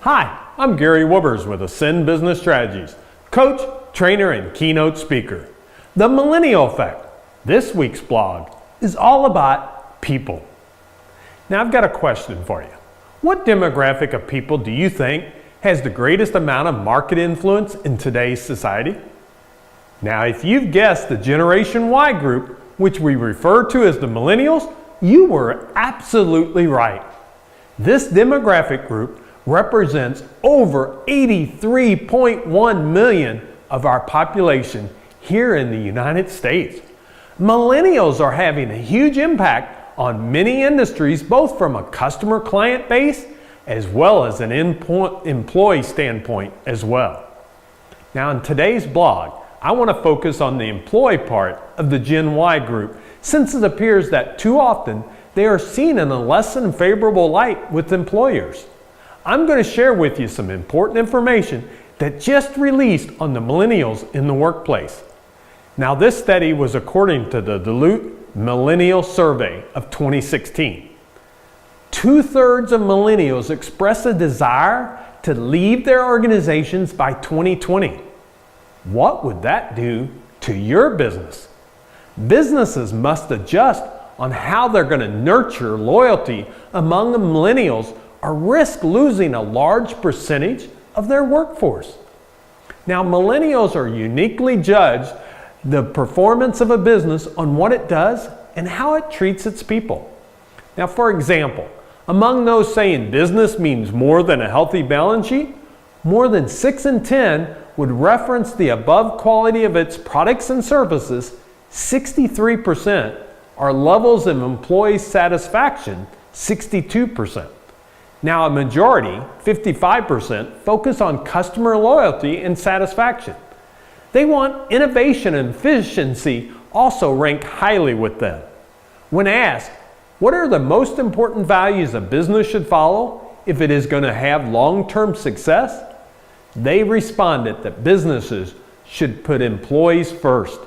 Hi, I'm Gary Wubbers with Ascend Business Strategies, coach, trainer, and keynote speaker. The Millennial Effect. This week's blog is all about people. Now I've got a question for you. What demographic of people do you think has the greatest amount of market influence in today's society? Now if you've guessed the Generation Y group, which we refer to as the Millennials, you were absolutely right. This demographic group represents over 83.1 million of our population here in the United States. Millennials are having a huge impact on many industries, both from a customer client base as well as an employee standpoint as well. Now in today's blog, I want to focus on the employee part of the Gen Y group, since it appears that too often they are seen in a less than favorable light with employers. I'm going to share with you some important information that just released on the millennials in the workplace. Now this study was according to the Duluth Millennial Survey of 2016. 2/3 of millennials express a desire to leave their organizations by 2020. What would that do to your business? Businesses must adjust on how they're going to nurture loyalty among the millennials or risk losing a large percentage of their workforce. Now, millennials are uniquely judged the performance of a business on what it does and how it treats its people. Now, for example, among those saying business means more than a healthy balance sheet, more than 6 in 10 would reference the above quality of its products and services. 63% are levels of employee satisfaction, 62%. Now a majority, 55%, focus on customer loyalty and satisfaction. They want innovation and efficiency also rank highly with them. When asked, what are the most important values a business should follow if it is going to have long-term success? They responded that businesses should put employees first,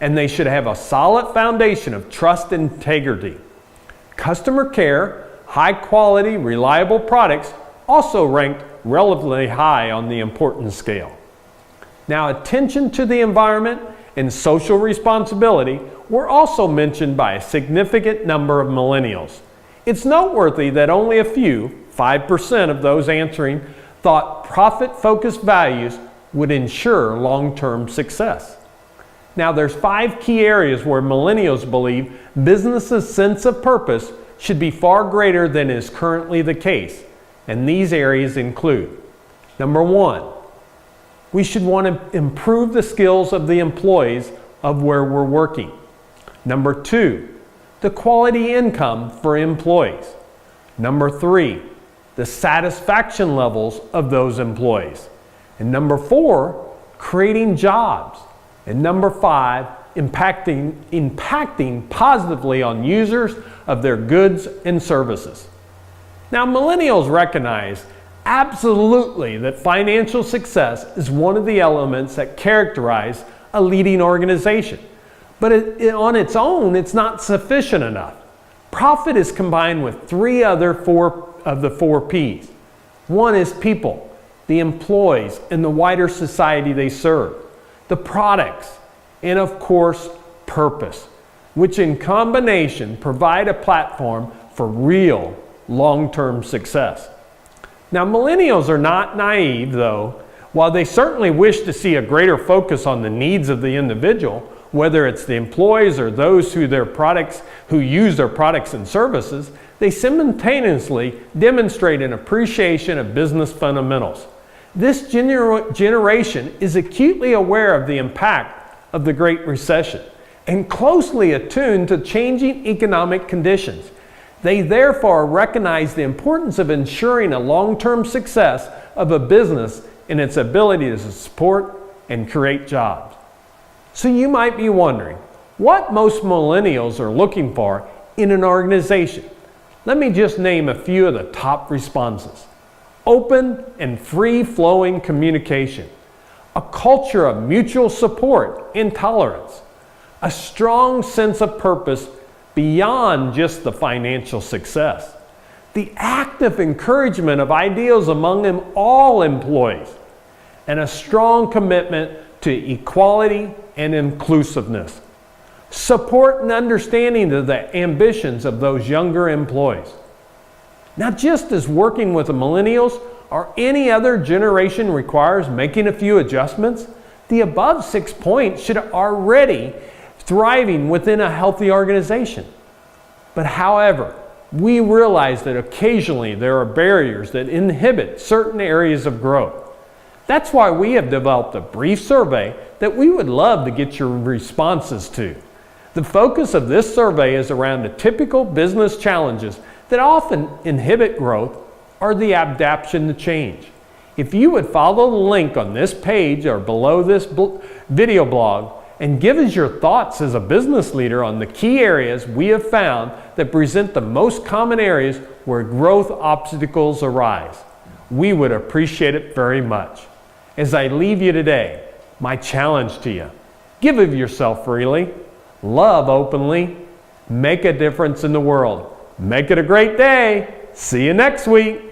and they should have a solid foundation of trust and integrity. Customer care, high quality, reliable products also ranked relatively high on the importance scale. Now, attention to the environment and social responsibility were also mentioned by a significant number of millennials. It's noteworthy that only a few, 5% of those answering, thought profit-focused values would ensure long-term success. Now, there's 5 key areas where millennials believe businesses' sense of purpose should be far greater than is currently the case. And these areas include: number 1, we should want to improve the skills of the employees of where we're working. Number 2, the quality income for employees. Number 3, the satisfaction levels of those employees. And number 4, creating jobs. And number 5, impacting positively on users of their goods and services. Now, millennials recognize absolutely that financial success is one of the elements that characterize a leading organization. But on its own, it's not sufficient enough. Profit is combined with 3 other of the 4 P's. One is people, the employees, and the wider society they serve. The products, and of course, purpose, which in combination provide a platform for real long-term success. Now, millennials are not naive, though. While they certainly wish to see a greater focus on the needs of the individual, whether it's the employees or those who use their products and services, they simultaneously demonstrate an appreciation of business fundamentals. This generation is acutely aware of the impact of the Great Recession and closely attuned to changing economic conditions. They therefore recognize the importance of ensuring a long-term success of a business and its ability to support and create jobs. So you might be wondering what most millennials are looking for in an organization. Let me just name a few of the top responses. Open and free-flowing communication, a culture of mutual support and tolerance, a strong sense of purpose beyond just the financial success, the active encouragement of ideals among all employees, and a strong commitment to equality and inclusiveness. Support and understanding of the ambitions of those younger employees. Now, just as working with the millennials or any other generation requires making a few adjustments, the above 6 points should already thriving within a healthy organization. But however, we realize that occasionally there are barriers that inhibit certain areas of growth. That's why we have developed a brief survey that we would love to get your responses to. The focus of this survey is around the typical business challenges that often inhibit growth or the adaptation to change. If you would follow the link on this page or below this video blog and give us your thoughts as a business leader on the key areas we have found that present the most common areas where growth obstacles arise, we would appreciate it very much. As I leave you today, my challenge to you: give of yourself freely, love openly, make a difference in the world. Make it a great day. See you next week.